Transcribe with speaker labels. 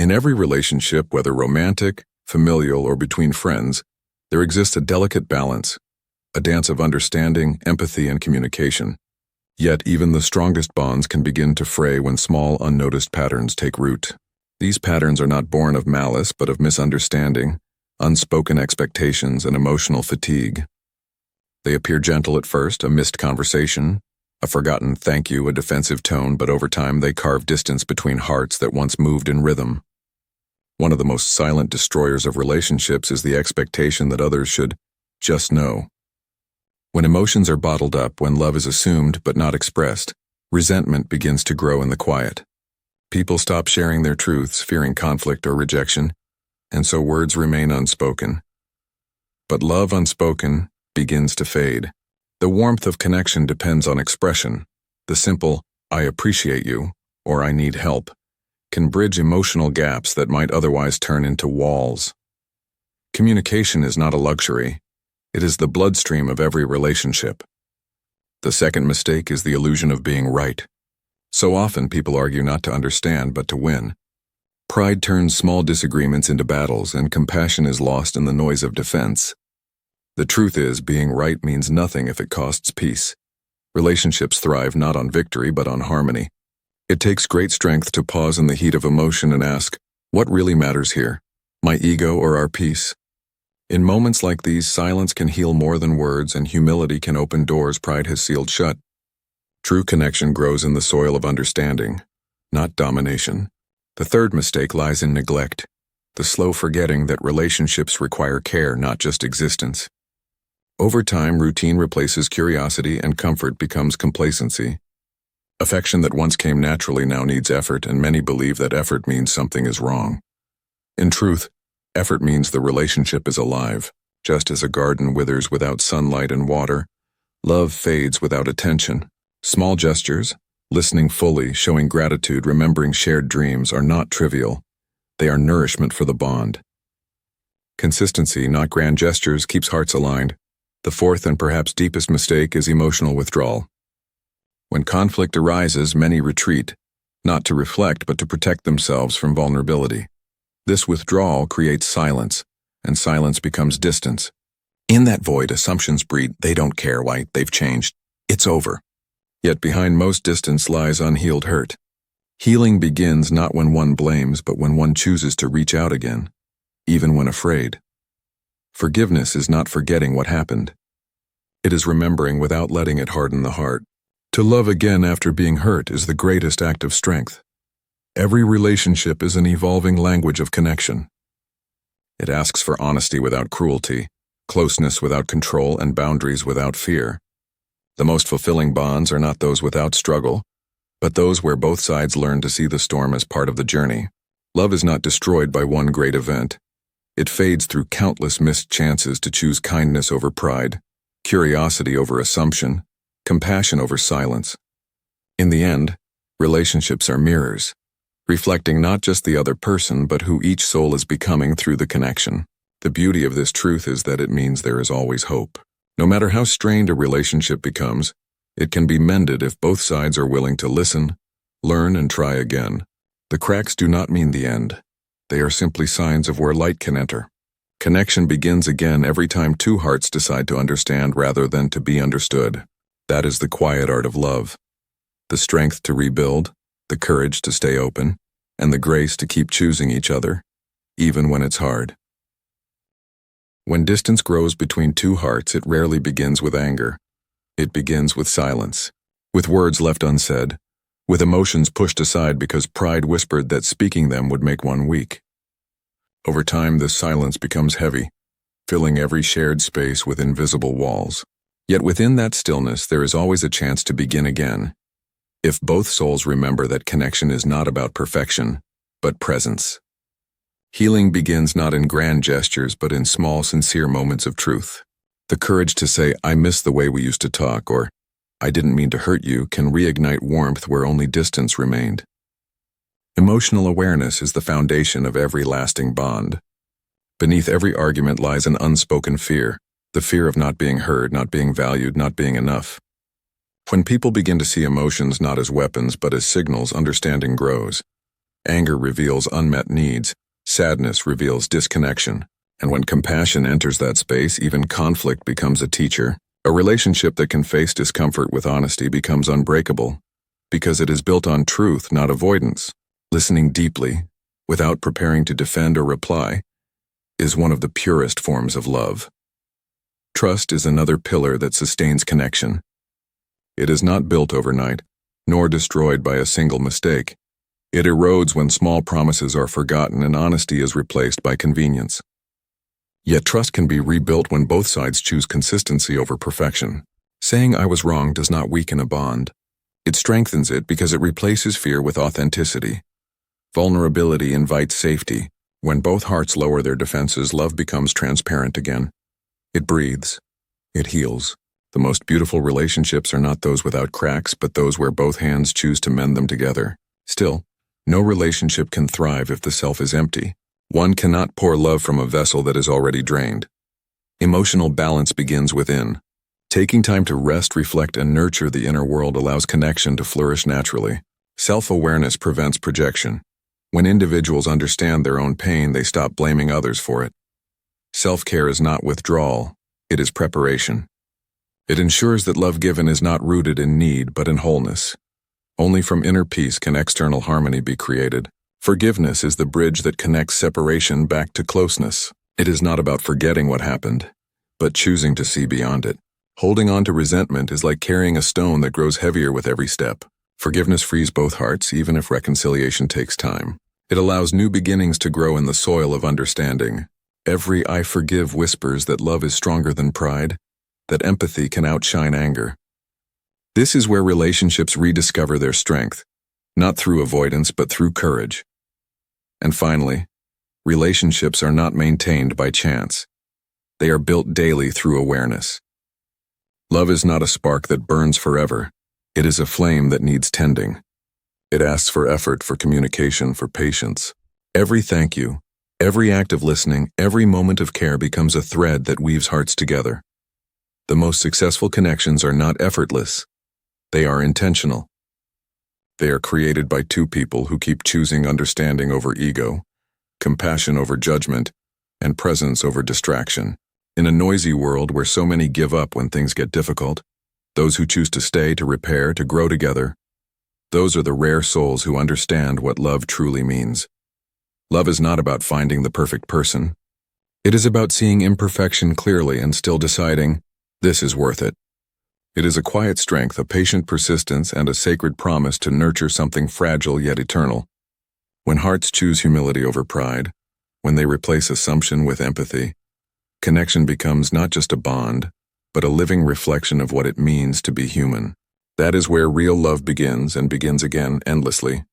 Speaker 1: In every relationship, whether romantic, familial, or between friends, there exists a delicate balance, a dance of understanding, empathy, and communication. Yet even the strongest bonds can begin to fray when small, unnoticed patterns take root. These patterns are not born of malice, but of misunderstanding, unspoken expectations, and emotional fatigue. They appear gentle at first, a missed conversation, a forgotten thank you, a defensive tone, but over time they carve distance between hearts that once moved in rhythm. One of the most silent destroyers of relationships is the expectation that others should just know. When emotions are bottled up, when love is assumed but not expressed, resentment begins to grow in the quiet. People stop sharing their truths, fearing conflict or rejection, and so words remain unspoken. But love unspoken begins to fade. The warmth of connection depends on expression. The simple, "I appreciate you," or "I need help," can bridge emotional gaps that might otherwise turn into walls. Communication is not a luxury. It is the bloodstream of every relationship. The second mistake is the illusion of being right. So often people argue not to understand but to win. Pride turns small disagreements into battles, and compassion is lost in the noise of defense. The truth is, being right means nothing if it costs peace. Relationships thrive not on victory but on harmony. It takes great strength to pause in the heat of emotion and ask, what really matters here, my ego or our peace? In moments like these, silence can heal more than words, and humility can open doors pride has sealed shut. True connection grows in the soil of understanding, not domination. The third mistake lies in neglect, the slow forgetting that relationships require care, not just existence. Over time, routine replaces curiosity and comfort becomes complacency. Affection that once came naturally now needs effort, and many believe that effort means something is wrong. In truth, effort means the relationship is alive. Just as a garden withers without sunlight and water, love fades without attention. Small gestures, listening fully, showing gratitude, remembering shared dreams are not trivial. They are nourishment for the bond. Consistency, not grand gestures, keeps hearts aligned. The fourth and perhaps deepest mistake is emotional withdrawal. When conflict arises, many retreat, not to reflect but to protect themselves from vulnerability. This withdrawal creates silence, and silence becomes distance. In that void, assumptions breed, they don't care why, they've changed, it's over. Yet behind most distance lies unhealed hurt. Healing begins not when one blames, but when one chooses to reach out again, even when afraid. Forgiveness is not forgetting what happened. It is remembering without letting it harden the heart. To love again after being hurt is the greatest act of strength. Every relationship is an evolving language of connection. It asks for honesty without cruelty, closeness without control, and boundaries without fear. The most fulfilling bonds are not those without struggle, but those where both sides learn to see the storm as part of the journey. Love is not destroyed by one great event. It fades through countless missed chances to choose kindness over pride, curiosity over assumption, compassion over silence. In the end, relationships are mirrors, reflecting not just the other person but who each soul is becoming through the connection. The beauty of this truth is that it means there is always hope. No matter how strained a relationship becomes, it can be mended if both sides are willing to listen, learn, and try again. The cracks do not mean the end. They are simply signs of where light can enter. Connection begins again every time two hearts decide to understand rather than to be understood. That is the quiet art of love. The strength to rebuild, the courage to stay open, and the grace to keep choosing each other, even when it's hard. When distance grows between two hearts, it rarely begins with anger. It begins with silence, with words left unsaid, with emotions pushed aside because pride whispered that speaking them would make one weak. Over time, this silence becomes heavy, filling every shared space with invisible walls. Yet within that stillness, there is always a chance to begin again. If both souls remember that connection is not about perfection, but presence. Healing begins not in grand gestures, but in small, sincere moments of truth. The courage to say, "I miss the way we used to talk," or "I didn't mean to hurt you," can reignite warmth where only distance remained. Emotional awareness is the foundation of every lasting bond. Beneath every argument lies an unspoken fear, the fear of not being heard, not being valued, not being enough. When people begin to see emotions not as weapons but as signals, understanding grows. Anger reveals unmet needs. Sadness reveals disconnection. And when compassion enters that space, even conflict becomes a teacher. A relationship that can face discomfort with honesty becomes unbreakable, because it is built on truth, not avoidance. Listening deeply, without preparing to defend or reply, is one of the purest forms of love. Trust is another pillar that sustains connection. It is not built overnight, nor destroyed by a single mistake. It erodes when small promises are forgotten and honesty is replaced by convenience. Yet trust can be rebuilt when both sides choose consistency over perfection. Saying "I was wrong" does not weaken a bond. It strengthens it because it replaces fear with authenticity. Vulnerability invites safety. When both hearts lower their defenses, love becomes transparent again. It breathes. It heals. The most beautiful relationships are not those without cracks, but those where both hands choose to mend them together. Still, no relationship can thrive if the self is empty. One cannot pour love from a vessel that is already drained. Emotional balance begins within. Taking time to rest, reflect, and nurture the inner world allows connection to flourish naturally. Self-awareness prevents projection. When individuals understand their own pain, they stop blaming others for it. Self-care is not withdrawal, it is preparation. It ensures that love given is not rooted in need, but in wholeness. Only from inner peace can external harmony be created. Forgiveness is the bridge that connects separation back to closeness. It is not about forgetting what happened, but choosing to see beyond it. Holding on to resentment is like carrying a stone that grows heavier with every step. Forgiveness frees both hearts, even if reconciliation takes time. It allows new beginnings to grow in the soil of understanding. Every "I forgive" whispers that love is stronger than pride, that empathy can outshine anger. This is where relationships rediscover their strength, not through avoidance, but through courage. And finally, relationships are not maintained by chance. They are built daily through awareness. Love is not a spark that burns forever. It is a flame that needs tending. It asks for effort, for communication, for patience. Every thank you, every act of listening, every moment of care becomes a thread that weaves hearts together. The most successful connections are not effortless. They are intentional. They are created by two people who keep choosing understanding over ego, compassion over judgment, and presence over distraction. In a noisy world where so many give up when things get difficult, those who choose to stay, to repair, to grow together, those are the rare souls who understand what love truly means. Love is not about finding the perfect person. It is about seeing imperfection clearly and still deciding, this is worth it. It is a quiet strength, a patient persistence, and a sacred promise to nurture something fragile yet eternal. When hearts choose humility over pride, when they replace assumption with empathy, connection becomes not just a bond, but a living reflection of what it means to be human. That is where real love begins and begins again endlessly.